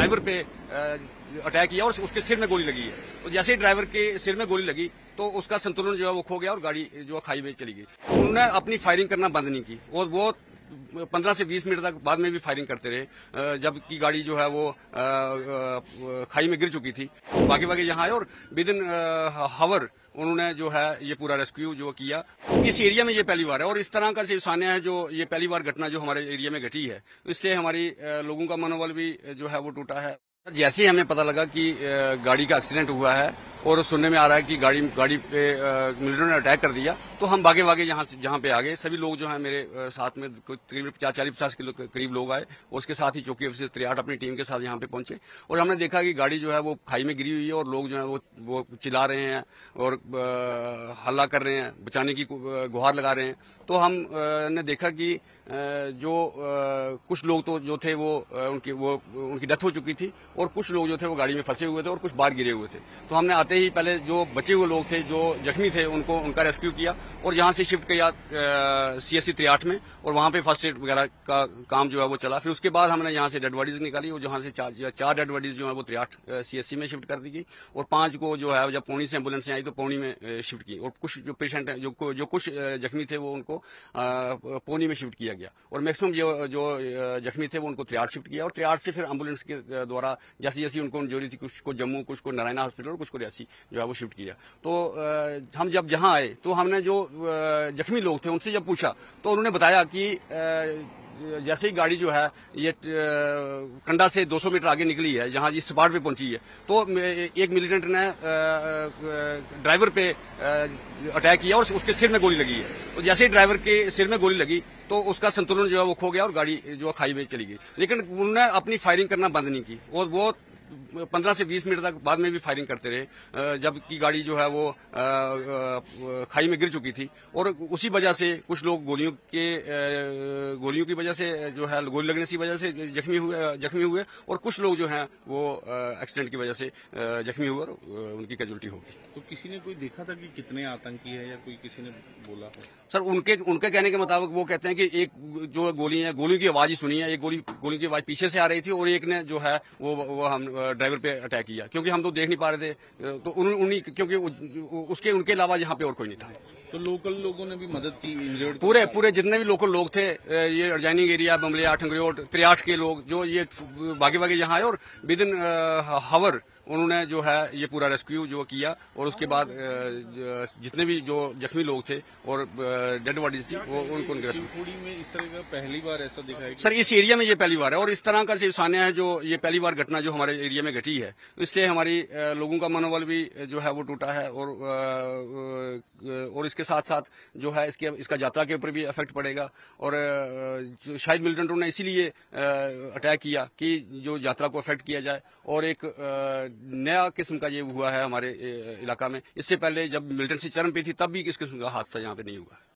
Driver पे attack किया और उसके सिर में गोली लगी है। तो जैसे ही ड्राइवर के सिर में गोली लगी तो उसका संतुलन जो है वो खो गया और गाड़ी जो है खाई में चली गई। उन्होंने अपनी फायरिंग करना बंद नहीं की और वो 15 से 20 मिनट तक बाद में भी फायरिंग करते रहे, जबकि गाड़ी जो है वो खाई में गिर चुकी थी। बाकी यहाँ आए और विद इन हावर उन्होंने जो है ये पूरा रेस्क्यू जो किया। इस एरिया में ये पहली बार है और इस तरह का सान्या है जो ये पहली बार घटना जो हमारे एरिया में घटी है। इससे हमारी लोगों का मनोबल भी जो है वो टूटा है। जैसे ही हमें पता लगा कि गाड़ी का एक्सीडेंट हुआ है और सुनने में आ रहा है कि गाड़ी पे मिलिटेंट ने अटैक कर दिया, तो हम भागे जहाँ पे आ गए। सभी लोग जो है मेरे साथ में करीब 40-50 किलो करीब लोग आए और उसके साथ ही चौकी अफसर 63 अपनी टीम के साथ यहाँ पे पहुंचे और हमने देखा कि गाड़ी जो है वो खाई में गिरी हुई है और लोग जो है वो चिल्ला रहे हैं और हल्ला कर रहे हैं, बचाने की गुहार लगा रहे हैं। तो हम ने देखा कि जो कुछ लोग तो जो थे वो उनकी डेथ हो चुकी थी और कुछ लोग जो थे वो गाड़ी में फंसे हुए थे और कुछ बाहर गिरे हुए थे। तो हमने आते ही पहले जो बचे हुए लोग थे, जो जख्मी थे, उनका रेस्क्यू किया और यहाँ से शिफ्ट किया CSC 63 में और वहाँ पे फर्स्ट एड वगैरह का काम जो है वो चला। फिर उसके बाद हमने यहाँ से डेड बॉडीज निकाली और जहाँ से चार डेड बॉडीज जो है वो 63 CSC में शिफ्ट कर दी गई और 5 को जो है जब पौनी से एम्बुलेंस आई तो पौनी में शिफ्ट की और कुछ जो पेशेंट हैं जो कुछ जख्मी थे वो उनको पौनी में शिफ्ट किया गया और मैक्सिमम जो जख्मी थे वो उनको 63 शिफ्ट किया और 63 से फिर एम्बुलेंस के द्वारा जैसी जैसी उनको इंजरी थी, कुछ को जम्मू, कुछ को नारायणा हॉस्पिटल और कुछ को रियासी जो है वो शिफ्ट किया। तो हम जब यहाँ आए तो हमने जो जख्मी लोग थे उनसे जब पूछा तो उन्होंने बताया कि जैसे ही गाड़ी जो है ये कंडा से 200 मीटर आगे निकली है, जहां इस स्पॉट पे पहुंची है, तो एक मिलिटेंट ने ड्राइवर पे अटैक किया और उसके सिर में गोली लगी है। तो जैसे ही ड्राइवर के सिर में गोली लगी तो उसका संतुलन जो है वो खो गया और गाड़ी जो है खाई में चली गई। लेकिन उन्होंने अपनी फायरिंग करना बंद नहीं की और वो 15 से 20 मिनट तक बाद में भी फायरिंग करते रहे, जबकि गाड़ी जो है वो खाई में गिर चुकी थी और उसी वजह से कुछ लोग गोलियों की वजह से जो है गोली लगने की वजह से जख्मी हुए और कुछ लोग जो हैं वो एक्सीडेंट की वजह से जख्मी हुए और उनकी कैजुअल्टी हो गई। तो किसी ने कोई देखा था कि कितने आतंकी है या कोई किसी ने बोला? सर उनके कहने के मुताबिक वो कहते हैं कि एक जो गोली की आवाज ही सुनी है, एक गोली की आवाज पीछे से आ रही थी और एक ने जो है वो हम ड्राइवर पे अटैक किया, क्योंकि हम तो देख नहीं पा रहे थे। तो उन्हीं क्योंकि उनके अलावा यहाँ पे और कोई नहीं था। तो लोकल लोगों ने भी मदद की इंजर्ड? पूरे जितने भी लोकल लोग थे, ये अडजाइनिंग एरिया, बमलिया, ठंगरियोट, 63 के लोग जो ये भागे यहाँ आए और विद इन हावर उन्होंने जो है ये पूरा रेस्क्यू जो किया और उसके बाद जितने भी जो जख्मी लोग थे और डेड बॉडीज थी वो उनको रेस्क्यू। में इस तरह का पहली बार ऐसा दिखा है? सर इस एरिया में ये पहली बार है और इस तरह का सान्या है जो ये पहली बार घटना जो हमारे एरिया में घटी है। इससे हमारी लोगों का मनोबल भी जो है वो टूटा है और इसके साथ साथ जो है इसका यात्रा के ऊपर भी इफेक्ट पड़ेगा और शायद मिलिटेंटों ने इसीलिए अटैक किया कि जो यात्रा को अफेक्ट किया जाए और एक नया किस्म का ये हुआ है हमारे इलाका में। इससे पहले जब मिलिटेंसी चरम पे थी तब भी इस किस्म का हादसा यहाँ पे नहीं हुआ।